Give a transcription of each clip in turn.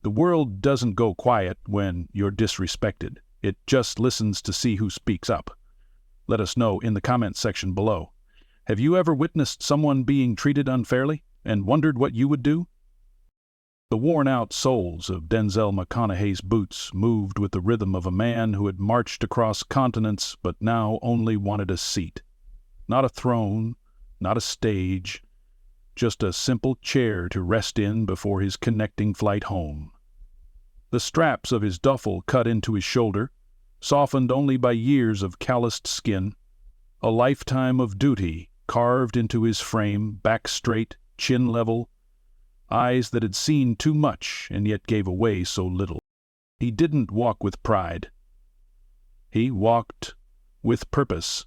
The world doesn't go quiet when you're disrespected. It just listens to see who speaks up. Let us know in the comments section below. Have you ever witnessed someone being treated unfairly and wondered what you would do? The worn-out soles of Denzel McConaughey's boots moved with the rhythm of a man who had marched across continents but now only wanted a seat. Not a throne, not a stage, just a simple chair to rest in before his connecting flight home. The straps of his duffel cut into his shoulder, softened only by years of calloused skin, a lifetime of duty carved into his frame, back straight, chin level, eyes that had seen too much and yet gave away so little. He didn't walk with pride. He walked with purpose.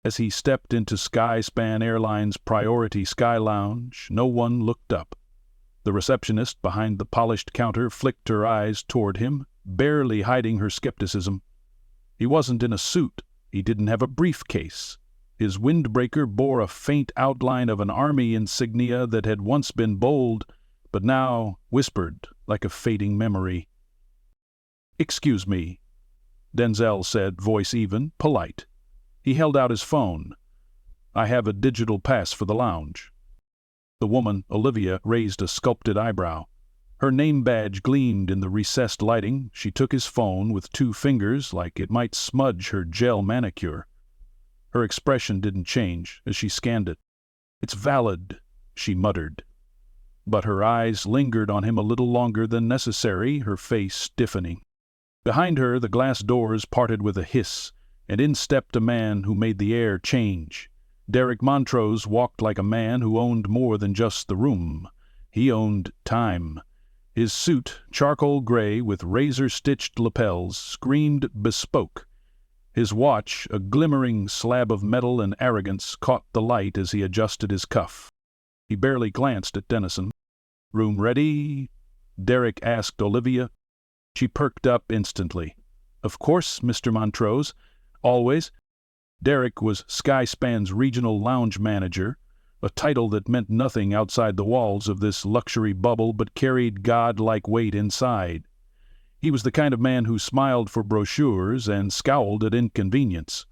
As he stepped into Skyspan Airlines' Priority Sky Lounge, no one looked up. The receptionist behind the polished counter flicked her eyes toward him, barely hiding her skepticism. He wasn't in a suit. He didn't have a briefcase. His windbreaker bore a faint outline of an army insignia that had once been bold, but now whispered like a fading memory. "Excuse me," Denzel said, voice even, polite. He held out his phone. "I have a digital pass for the lounge." The woman, Olivia, raised a sculpted eyebrow. Her name badge gleamed in the recessed lighting. She took his phone with 2 fingers like it might smudge her gel manicure. Her expression didn't change as she scanned it. "It's valid," she muttered. But her eyes lingered on him a little longer than necessary, her face stiffening. Behind her, the glass doors parted with a hiss, and in stepped a man who made the air change. Derek Montrose walked like a man who owned more than just the room. He owned time. His suit, charcoal gray with razor-stitched lapels, screamed bespoke. His watch, a glimmering slab of metal and arrogance, caught the light as he adjusted his cuff. He barely glanced at Dennison. "Room ready?" Derek asked Olivia. She perked up instantly. "Of course, Mr. Montrose. Always." Derek was Skyspan's regional lounge manager, a title that meant nothing outside the walls of this luxury bubble but carried god-like weight inside. He was the kind of man who smiled for brochures and scowled at inconvenience.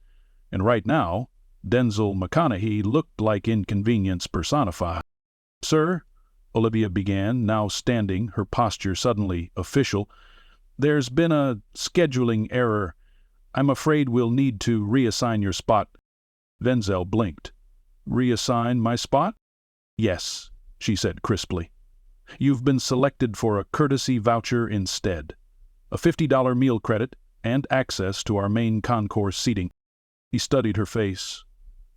And right now, Denzel McConaughey looked like inconvenience personified. "Sir," Olivia began, now standing, her posture suddenly official, "there's been a scheduling error. I'm afraid we'll need to reassign your spot." Denzel blinked. "Reassign my spot?" "Yes," she said crisply. "You've been selected for a courtesy voucher instead. A $50 meal credit and access to our main concourse seating." He studied her face.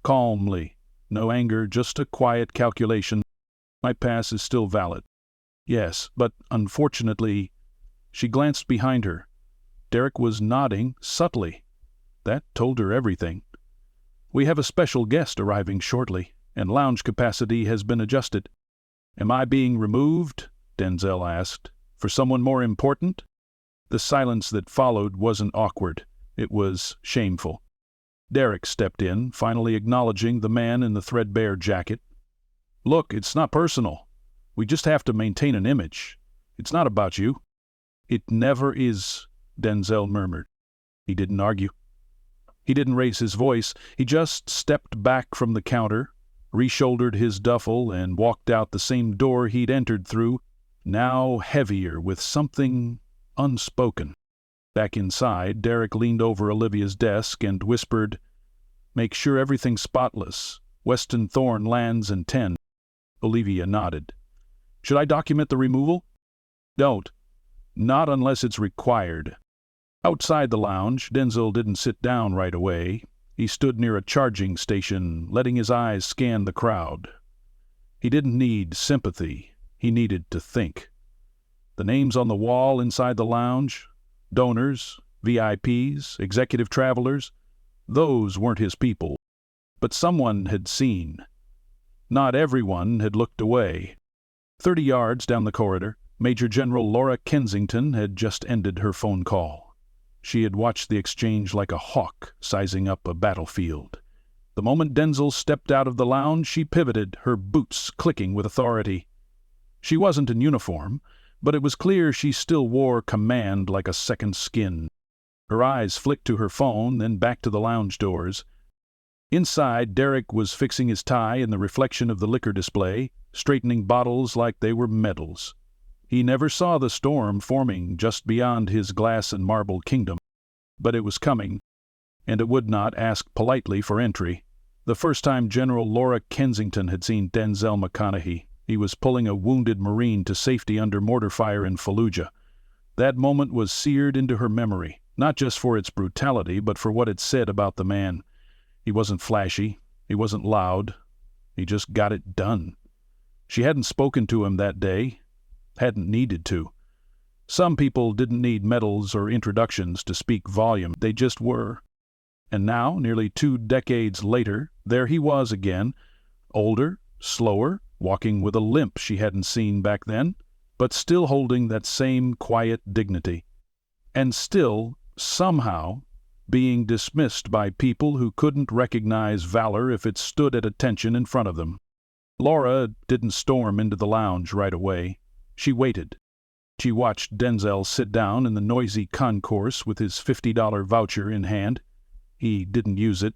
Calmly. No anger, just a quiet calculation. "My pass is still valid." "Yes, but unfortunately..." She glanced behind her. Derek was nodding subtly. That told her everything. "We have a special guest arriving shortly, and lounge capacity has been adjusted." "Am I being removed?" Denzel asked. "For someone more important?" The silence that followed wasn't awkward. It was shameful. Derek stepped in, finally acknowledging the man in the threadbare jacket. "Look, it's not personal. We just have to maintain an image. It's not about you." "It never is," Denzel murmured. He didn't argue. He didn't raise his voice. He just stepped back from the counter, reshouldered his duffel, and walked out the same door he'd entered through, now heavier with something unspoken. Back inside, Derek leaned over Olivia's desk and whispered, "Make sure everything's spotless. Weston Thorne lands in 10. Olivia nodded. "Should I document the removal?" "Don't. Not unless it's required." Outside the lounge, Denzel didn't sit down right away. He stood near a charging station, letting his eyes scan the crowd. He didn't need sympathy. He needed to think. The names on the wall inside the lounge, donors, VIPs, executive travelers, those weren't his people. But someone had seen. Not everyone had looked away. 30 yards down the corridor, Major General Laura Kensington had just ended her phone call. She had watched the exchange like a hawk sizing up a battlefield. The moment Denzel stepped out of the lounge, she pivoted, her boots clicking with authority. She wasn't in uniform, but it was clear she still wore command like a second skin. Her eyes flicked to her phone, then back to the lounge doors. Inside, Derek was fixing his tie in the reflection of the liquor display, straightening bottles like they were medals. He never saw the storm forming just beyond his glass and marble kingdom, but it was coming, and it would not ask politely for entry. The first time General Laura Kensington had seen Denzel McConaughey, he was pulling a wounded Marine to safety under mortar fire in Fallujah. That moment was seared into her memory, not just for its brutality, but for what it said about the man. He wasn't flashy, he wasn't loud, he just got it done. She hadn't spoken to him that day, hadn't needed to. Some people didn't need medals or introductions to speak volume, they just were. And now, nearly 2 decades later, there he was again, older, slower, walking with a limp she hadn't seen back then, but still holding that same quiet dignity. And still, somehow, being dismissed by people who couldn't recognize valor if it stood at attention in front of them. Laura didn't storm into the lounge right away. She waited. She watched Denzel sit down in the noisy concourse with his $50 voucher in hand. He didn't use it,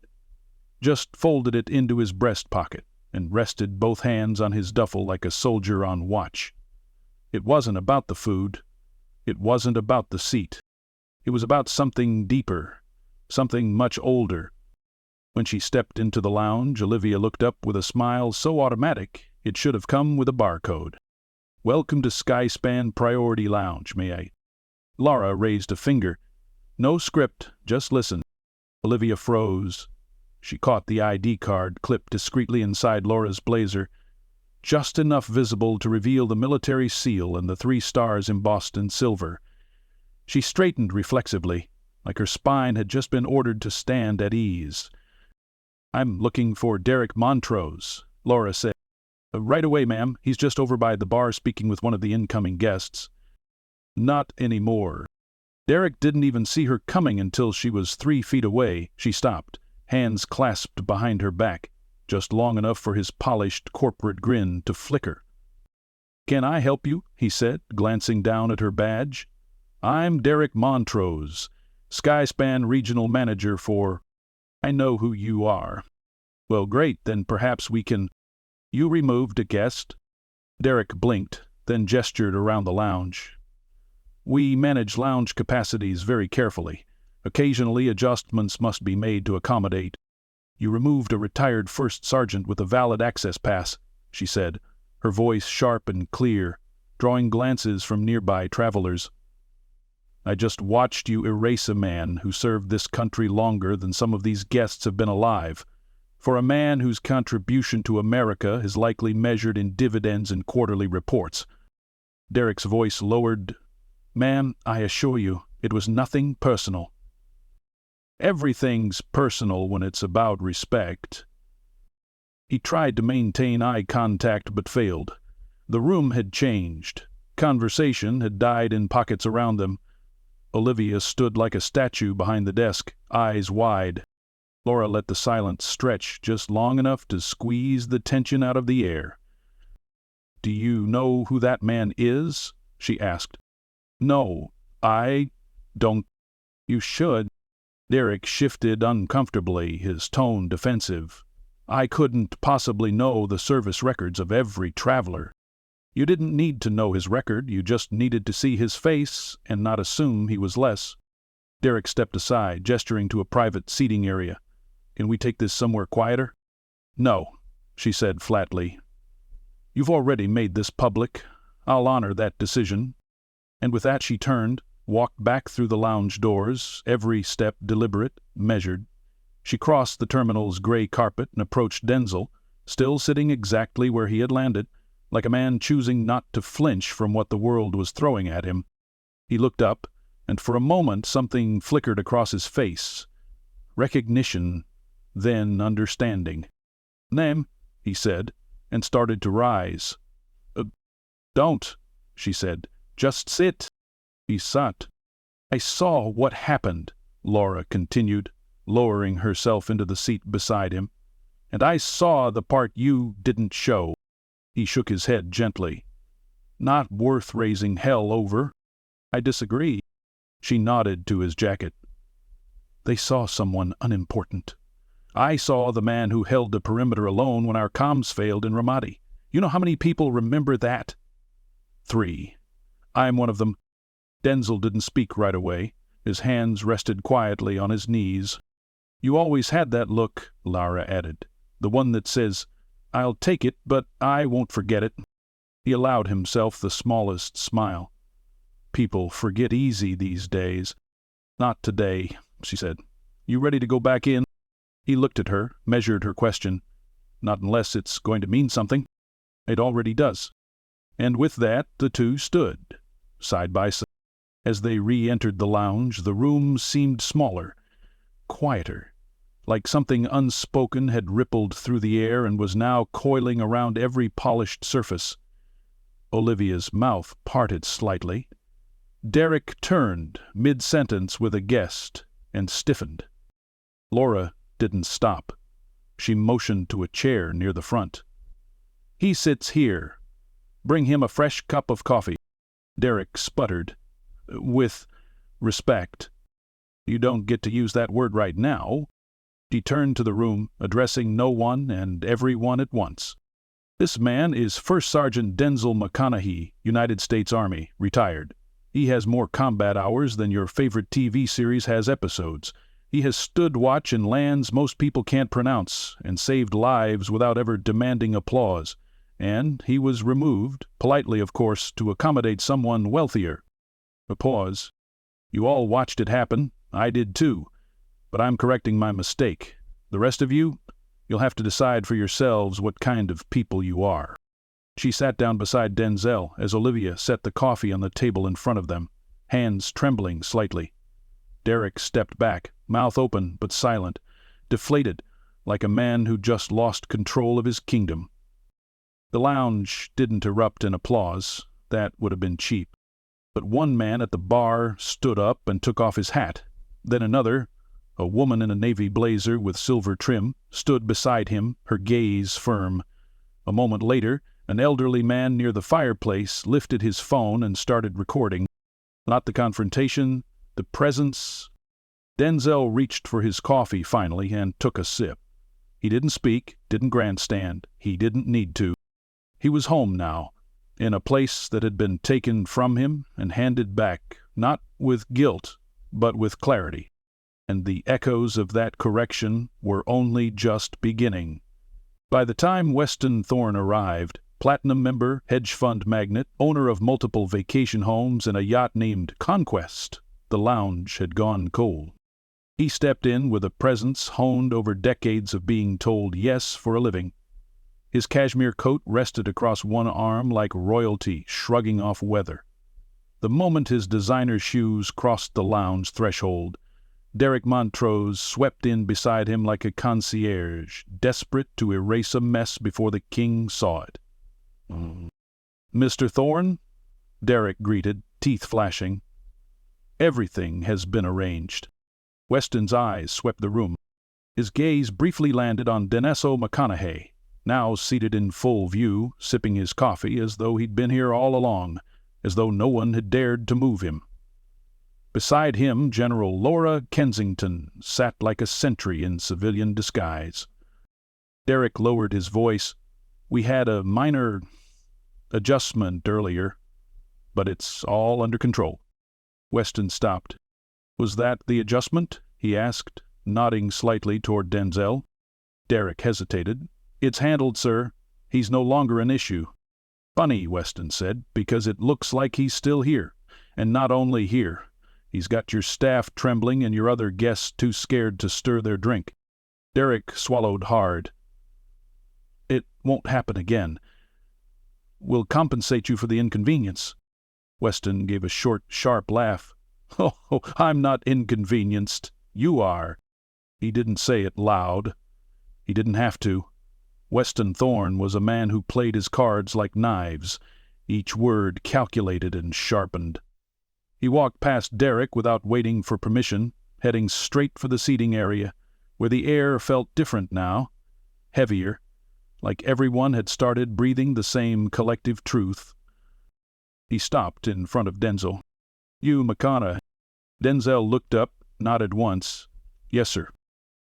just folded it into his breast pocket and rested both hands on his duffel like a soldier on watch. It wasn't about the food. It wasn't about the seat. It was about something deeper, something much older. When she stepped into the lounge, Olivia looked up with a smile so automatic it should have come with a barcode. "Welcome to Skyspan Priority Lounge, may I?" Laura raised a finger. No script, just listen. Olivia froze. She caught the ID card clipped discreetly inside Laura's blazer, just enough visible to reveal the military seal and the 3 stars embossed in silver. She straightened reflexively, like her spine had just been ordered to stand at ease. "I'm looking for Derek Montrose," Laura said. "Right away, ma'am. He's just over by the bar speaking with one of the incoming guests." "Not anymore." Derek didn't even see her coming until she was 3 feet away. She stopped, hands clasped behind her back, just long enough for his polished corporate grin to flicker. "Can I help you?" he said, glancing down at her badge. "I'm Derek Montrose, Skyspan Regional Manager for—" "I know who you are." "Well, great, then perhaps we can—" "You removed a guest?" Derek blinked, then gestured around the lounge. "We manage lounge capacities very carefully. Occasionally adjustments must be made to accommodate." "You removed a retired first sergeant with a valid access pass," she said, her voice sharp and clear, drawing glances from nearby travelers. "I just watched you erase a man who served this country longer than some of these guests have been alive, for a man whose contribution to America is likely measured in dividends and quarterly reports." Derek's voice lowered. "Ma'am, I assure you, it was nothing personal." "Everything's personal when it's about respect." He tried to maintain eye contact but failed. The room had changed. Conversation had died in pockets around them. Olivia stood like a statue behind the desk, eyes wide. Laura let the silence stretch just long enough to squeeze the tension out of the air. "Do you know who that man is?" she asked. "No, I don't." "You should." Derek shifted uncomfortably, his tone defensive. "I couldn't possibly know the service records of every traveler." "You didn't need to know his record, you just needed to see his face and not assume he was less." Derek stepped aside, gesturing to a private seating area. "Can we take this somewhere quieter?" "No," she said flatly. "You've already made this public. I'll honor that decision." And with that she turned, walked back through the lounge doors, every step deliberate, measured. She crossed the terminal's gray carpet and approached Denzel, still sitting exactly where he had landed, like a man choosing not to flinch from what the world was throwing at him. He looked up, and for a moment something flickered across his face. Recognition, then understanding. "Ma'am," he said, and started to rise. "Don't," she said. "Just sit." He sat. "I saw what happened," Laura continued, lowering herself into the seat beside him. "And I saw the part you didn't show." He shook his head gently. Not worth raising hell over." "I disagree." She nodded to his jacket. "They saw someone unimportant. I saw the man who held the perimeter alone when our comms failed in Ramadi. You know how many people remember that?" "3. I'm one of them." Denzel didn't speak right away. His hands rested quietly on his knees. "You always had that look," Lara added. "The one that says, 'I'll take it, but I won't forget it.'" He allowed himself the smallest smile. "People forget easy these days." "Not today," she said. "You ready to go back in?" He looked at her, measured her question. "Not unless it's going to mean something." "It already does." And with that the two stood, side by side. As they re-entered the lounge, the room seemed smaller, quieter, like something unspoken had rippled through the air and was now coiling around every polished surface. Olivia's mouth parted slightly. Derek turned, mid-sentence with a guest, and stiffened. Laura didn't stop. She motioned to a chair near the front. "He sits here. Bring him a fresh cup of coffee." Derek sputtered. "With respect." "You don't get to use that word right now." She turned to the room, addressing no one and everyone at once. "This man is First Sergeant Denzel McConaughey, United States Army, retired. He has more combat hours than your favorite TV series has episodes. He has stood watch in lands most people can't pronounce and saved lives without ever demanding applause. And he was removed, politely of course, to accommodate someone wealthier." A pause. "You all watched it happen. I did too. But I'm correcting my mistake. The rest of you, you'll have to decide for yourselves what kind of people you are." She sat down beside Denzel as Olivia set the coffee on the table in front of them, hands trembling slightly. Derek stepped back, mouth open but silent, deflated, like a man who just lost control of his kingdom. The lounge didn't erupt in applause. That would have been cheap. But one man at the bar stood up and took off his hat. Then another, a woman in a navy blazer with silver trim, stood beside him, her gaze firm. A moment later, an elderly man near the fireplace lifted his phone and started recording. Not the confrontation, the presence. Denzel reached for his coffee finally and took a sip. He didn't speak, didn't grandstand. He didn't need to. He was home now, in a place that had been taken from him and handed back, not with guilt, but with clarity. And the echoes of that correction were only just beginning. By the time Weston Thorne arrived, platinum member, hedge fund magnate, owner of multiple vacation homes and a yacht named Conquest, the lounge had gone cold. He stepped in with a presence honed over decades of being told yes for a living. His cashmere coat rested across one arm like royalty shrugging off weather. The moment his designer shoes crossed the lounge threshold, Derek Montrose swept in beside him like a concierge, desperate to erase a mess before the king saw it. "Mr. Thorne?" Derek greeted, teeth flashing. "Everything has been arranged." Weston's eyes swept the room. His gaze briefly landed on Denzel McConaughey, now seated in full view, sipping his coffee as though he'd been here all along, as though no one had dared to move him. Beside him, General Laura Kensington sat like a sentry in civilian disguise. Derek lowered his voice. "We had a minor adjustment earlier, but it's all under control." Weston stopped. "Was that the adjustment?" he asked, nodding slightly toward Denzel. Derek hesitated. "It's handled, sir. He's no longer an issue." "Funny," Weston said, "because it looks like he's still here. And not only here. He's got your staff trembling and your other guests too scared to stir their drink." Derek swallowed hard. "It won't happen again. We'll compensate you for the inconvenience." Weston gave a short, sharp laugh. "Oh, I'm not inconvenienced. You are." He didn't say it loud. He didn't have to. Weston Thorne was a man who played his cards like knives, each word calculated and sharpened. He walked past Derek without waiting for permission, heading straight for the seating area, where the air felt different now, heavier, like everyone had started breathing the same collective truth. He stopped in front of Denzel. "You, McConaughey." Denzel looked up, nodded once. "Yes, sir."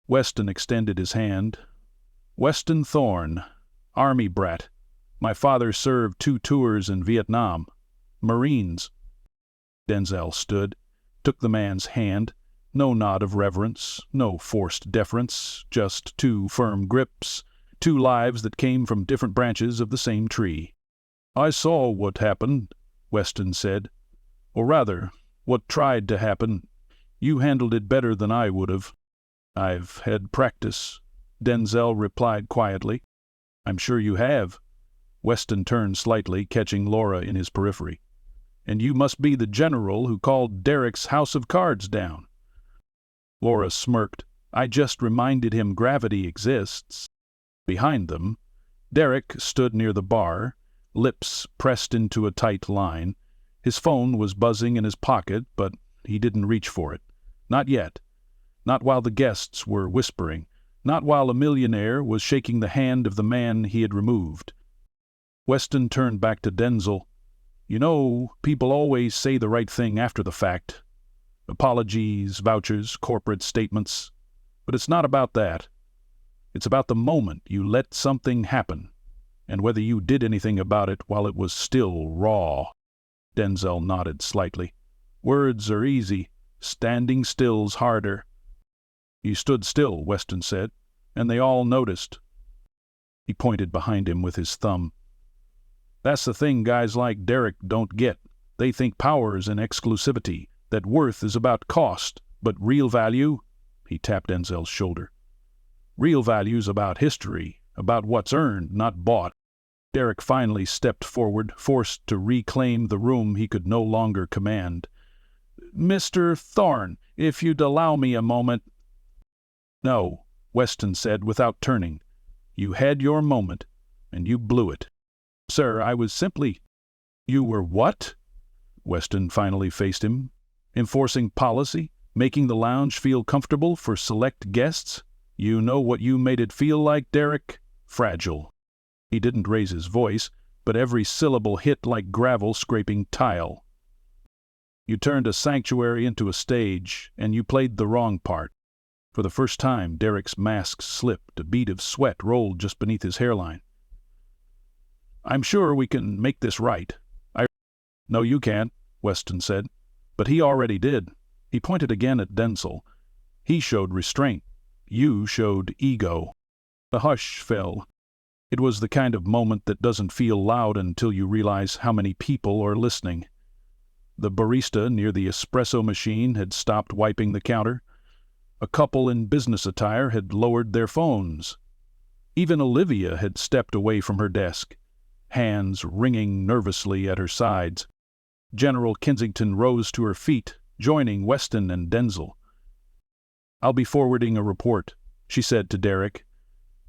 Weston extended his hand. "Weston Thorne, Army brat. My father served 2 tours in Vietnam. Marines." Denzel stood, took the man's hand. No nod of reverence, no forced deference, just 2 firm grips, 2 lives that came from different branches of the same tree. "I saw what happened," Weston said. "Or rather, what tried to happen. You handled it better than I would have." "I've had practice," Denzel replied quietly. "I'm sure you have." Weston turned slightly, catching Laura in his periphery. "And you must be the general who called Derek's house of cards down." Laura smirked. "I just reminded him gravity exists." Behind them, Derek stood near the bar, lips pressed into a tight line. His phone was buzzing in his pocket, but he didn't reach for it. Not yet. Not while the guests were whispering. Not while a millionaire was shaking the hand of the man he had removed. Weston turned back to Denzel. "You know, people always say the right thing after the fact. Apologies, vouchers, corporate statements. But it's not about that. It's about the moment you let something happen, and whether you did anything about it while it was still raw." Denzel nodded slightly. "Words are easy. Standing still's harder." "You stood still," Weston said, "and they all noticed." He pointed behind him with his thumb. "That's the thing guys like Derek don't get. They think power's in exclusivity, that worth is about cost, but real value," he tapped Denzel's shoulder, "real value's about history, about what's earned, not bought." Derek finally stepped forward, forced to reclaim the room he could no longer command. "Mr. Thorne, if you'd allow me a moment—" "No," Weston said without turning. "You had your moment, and you blew it." "Sir, I was simply—" "You were what?" Weston finally faced him. "Enforcing policy, making the lounge feel comfortable for select guests. You know what you made it feel like, Derek? Fragile." He didn't raise his voice, but every syllable hit like gravel scraping tile. "You turned a sanctuary into a stage, and you played the wrong part." For the first time, Derek's mask slipped. A bead of sweat rolled just beneath his hairline. "I'm sure we can make this right." "No, you can't," Weston said. "But he already did." He pointed again at Denzel. "He showed restraint. You showed ego." The hush fell. It was the kind of moment that doesn't feel loud until you realize how many people are listening. The barista near the espresso machine had stopped wiping the counter. A couple in business attire had lowered their phones. Even Olivia had stepped away from her desk, hands wringing nervously at her sides. General Kensington rose to her feet, joining Weston and Denzel. "I'll be forwarding a report," she said to Derek.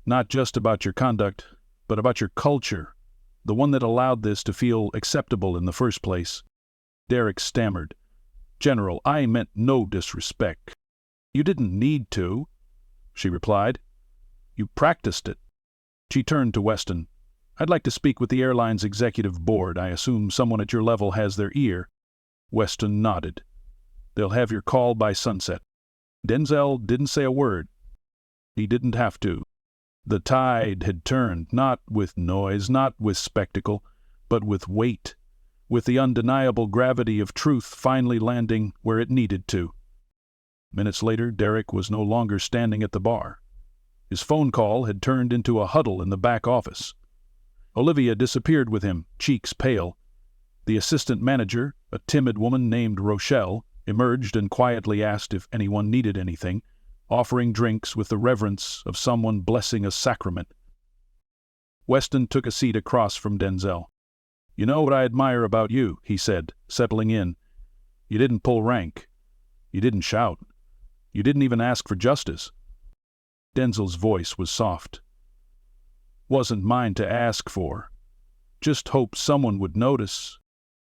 "Not just about your conduct, but about your culture, the one that allowed this to feel acceptable in the first place." Derek stammered. "General, I meant no disrespect." "You didn't need to," she replied. "You practiced it." She turned to Weston. "I'd like to speak with the airline's executive board. I assume someone at your level has their ear." Weston nodded. "They'll have your call by sunset." Denzel didn't say a word. He didn't have to. The tide had turned, not with noise, not with spectacle, but with weight, with the undeniable gravity of truth finally landing where it needed to. Minutes later, Derek was no longer standing at the bar. His phone call had turned into a huddle in the back office. Olivia disappeared with him, cheeks pale. The assistant manager, a timid woman named Rochelle, emerged and quietly asked if anyone needed anything, offering drinks with the reverence of someone blessing a sacrament. Weston took a seat across from Denzel. "You know what I admire about you," he said, settling in. "You didn't pull rank. You didn't shout. You didn't even ask for justice." Denzel's voice was soft. "Wasn't mine to ask for. Just hoped someone would notice."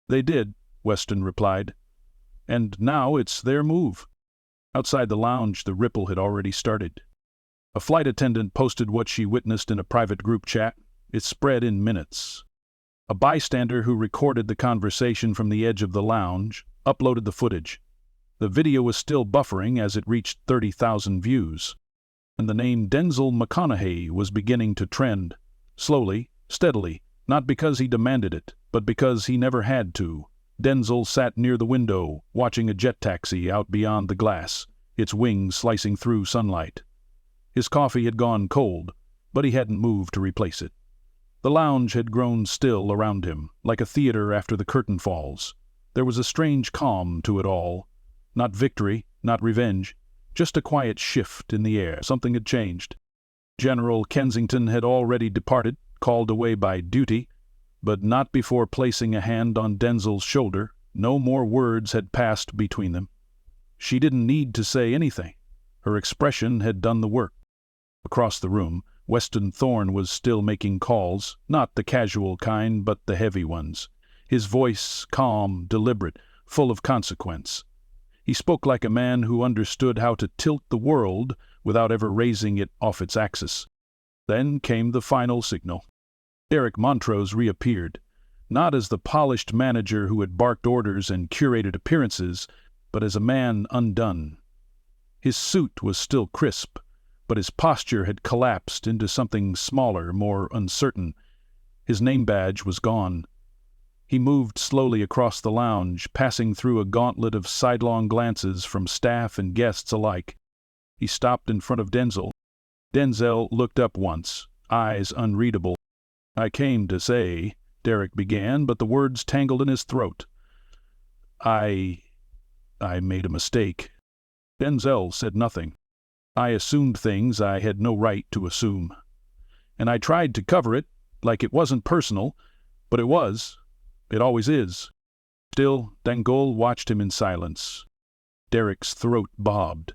"They did," Weston replied. "And now it's their move." Outside the lounge, the ripple had already started. A flight attendant posted what she witnessed in a private group chat. It spread in minutes. A bystander who recorded the conversation from the edge of the lounge uploaded the footage. The video was still buffering as it reached 30,000 views. And the name Denzel McConaughey was beginning to trend, slowly, steadily, not because he demanded it, but because he never had to. Denzel sat near the window, watching a jet taxi out beyond the glass, its wings slicing through sunlight. His coffee had gone cold, but he hadn't moved to replace it. The lounge had grown still around him, like a theater after the curtain falls. There was a strange calm to it all. Not victory, not revenge, just a quiet shift in the air. Something had changed. General Kensington had already departed, called away by duty, but not before placing a hand on Denzel's shoulder. No more words had passed between them. She didn't need to say anything. Her expression had done the work. Across the room, Weston Thorne was still making calls, not the casual kind, but the heavy ones. His voice calm, deliberate, full of consequence. He spoke like a man who understood how to tilt the world without ever raising it off its axis. Then came the final signal. Derek Montrose reappeared, not as the polished manager who had barked orders and curated appearances, but as a man undone. His suit was still crisp, but his posture had collapsed into something smaller, more uncertain. His name badge was gone. He moved slowly across the lounge, passing through a gauntlet of sidelong glances from staff and guests alike. He stopped in front of Denzel. Denzel looked up once, eyes unreadable. "I came to say," Derek began, but the words tangled in his throat. I made a mistake." Denzel said nothing. "I assumed things I had no right to assume. And I tried to cover it, like it wasn't personal, but it was. It always is." Still, Dangle watched him in silence. Derek's throat bobbed.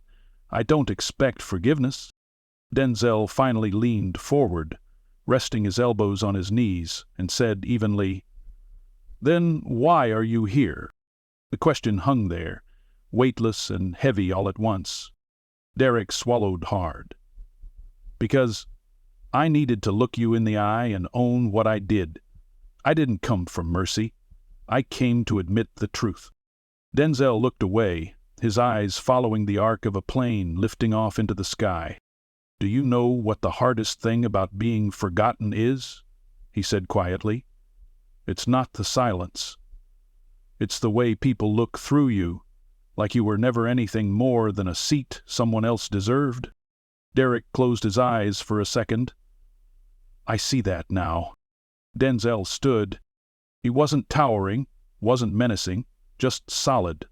"I don't expect forgiveness." Denzel finally leaned forward, resting his elbows on his knees, and said evenly, "Then why are you here?" The question hung there, weightless and heavy all at once. Derek swallowed hard. "Because I needed to look you in the eye and own what I did. I didn't come for mercy. I came to admit the truth." Denzel looked away, his eyes following the arc of a plane lifting off into the sky. "Do you know what the hardest thing about being forgotten is?" he said quietly. "It's not the silence. It's the way people look through you, like you were never anything more than a seat someone else deserved." Derek closed his eyes for a second. "I see that now." Denzel stood. He wasn't towering, wasn't menacing, just solid,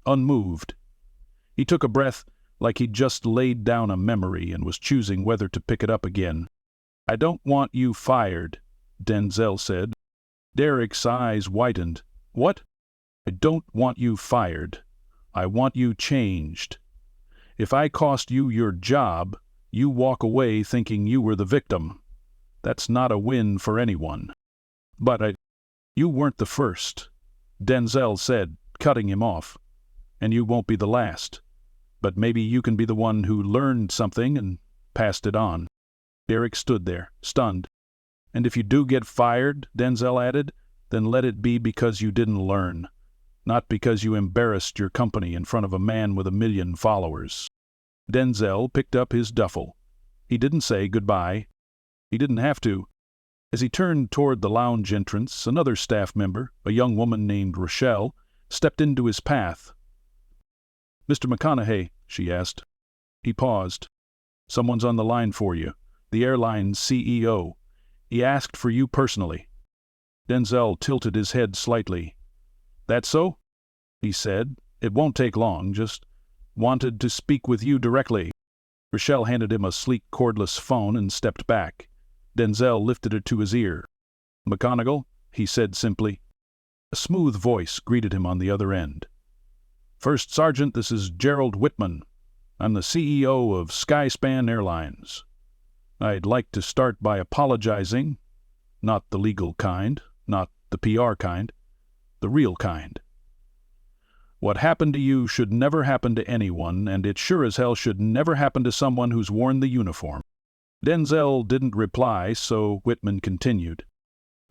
unmoved. He took a breath like he'd just laid down a memory and was choosing whether to pick it up again. "I don't want you fired," Denzel said. Derek's eyes widened. "What?" "I don't want you fired. I want you changed. If I cost you your job, you walk away thinking you were the victim. That's not a win for anyone." "But you weren't the first," Denzel said, cutting him off. "And you won't be the last. But maybe you can be the one who learned something and passed it on." Derek stood there, stunned. "And if you do get fired," Denzel added, "then let it be because you didn't learn, not because you embarrassed your company in front of a man with 1,000,000 followers." Denzel picked up his duffel. He didn't say goodbye. He didn't have to. As he turned toward the lounge entrance, another staff member, a young woman named Rochelle, stepped into his path. "Mr. McConaughey," she asked. He paused. "Someone's on the line for you. The airline's CEO. He asked for you personally." Denzel tilted his head slightly. "That so?" he said. "It won't take long, just wanted to speak with you directly." Rochelle handed him a sleek cordless phone and stepped back. Denzel lifted it to his ear. "McGonagall," he said simply. A smooth voice greeted him on the other end. "First Sergeant, this is Gerald Whitman. I'm the CEO of Skyspan Airlines. I'd like to start by apologizing. Not the legal kind, not the PR kind, the real kind. What happened to you should never happen to anyone, and it sure as hell should never happen to someone who's worn the uniform." Denzel didn't reply, so Whitman continued.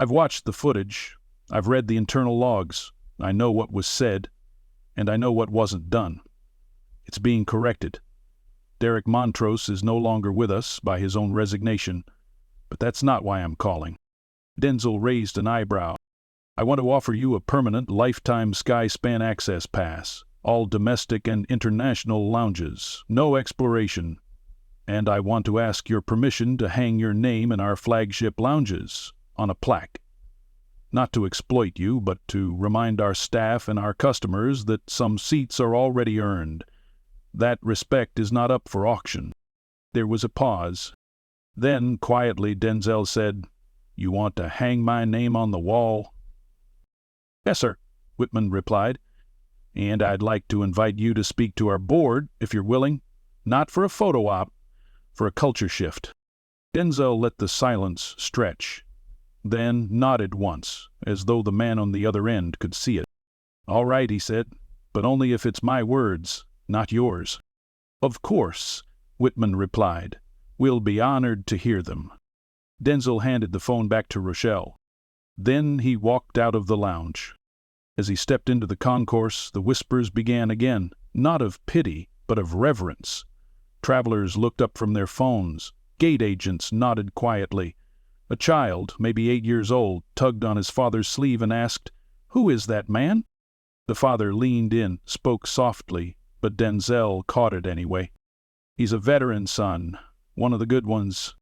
I've watched the footage. I've read the internal logs. I know what was said, and I know what wasn't done. It's being corrected. Derek Montrose is no longer with us by his own resignation, but that's not why I'm calling. Denzel raised an eyebrow. I want to offer you a permanent lifetime Skyspan access pass, all domestic and international lounges, no exploration. And I want to ask your permission to hang your name in our flagship lounges on a plaque. Not to exploit you, but to remind our staff and our customers that some seats are already earned. That respect is not up for auction. There was a pause. Then, quietly, Denzel said, "You want to hang my name on the wall?" "Yes, sir," Whitman replied. "And I'd like to invite you to speak to our board, if you're willing. Not for a photo op, for a culture shift." Denzel let the silence stretch, then nodded once, as though the man on the other end could see it. "All right," he said, "but only if it's my words, not yours." "Of course," Whitman replied. "We'll be honored to hear them." Denzel handed the phone back to Rochelle. Then he walked out of the lounge. As he stepped into the concourse, the whispers began again, not of pity, but of reverence. Travelers looked up from their phones. Gate agents nodded quietly. A child, maybe 8 years old, tugged on his father's sleeve and asked, "Who is that man?" The father leaned in, spoke softly, but Denzel caught it anyway. "He's a veteran, son, one of the good ones."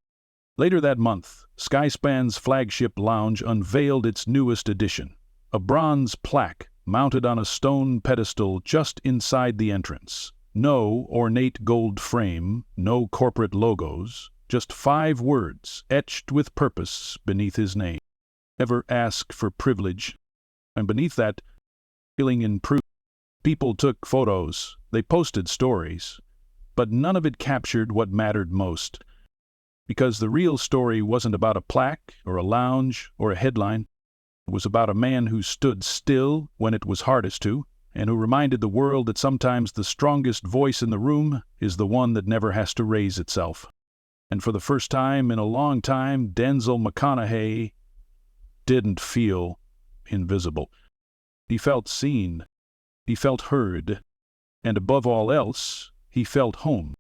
Later that month, Skyspan's flagship lounge unveiled its newest addition, a bronze plaque mounted on a stone pedestal just inside the entrance. No ornate gold frame, no corporate logos, just 5 words etched with purpose beneath his name. "Never ask for privilege." And beneath that, feeling improved. People took photos, they posted stories, but none of it captured what mattered most. Because the real story wasn't about a plaque or a lounge or a headline. It was about a man who stood still when it was hardest to, and who reminded the world that sometimes the strongest voice in the room is the one that never has to raise itself. And for the first time in a long time, Denzel McConaughey didn't feel invisible. He felt seen. He felt heard. And above all else, he felt home.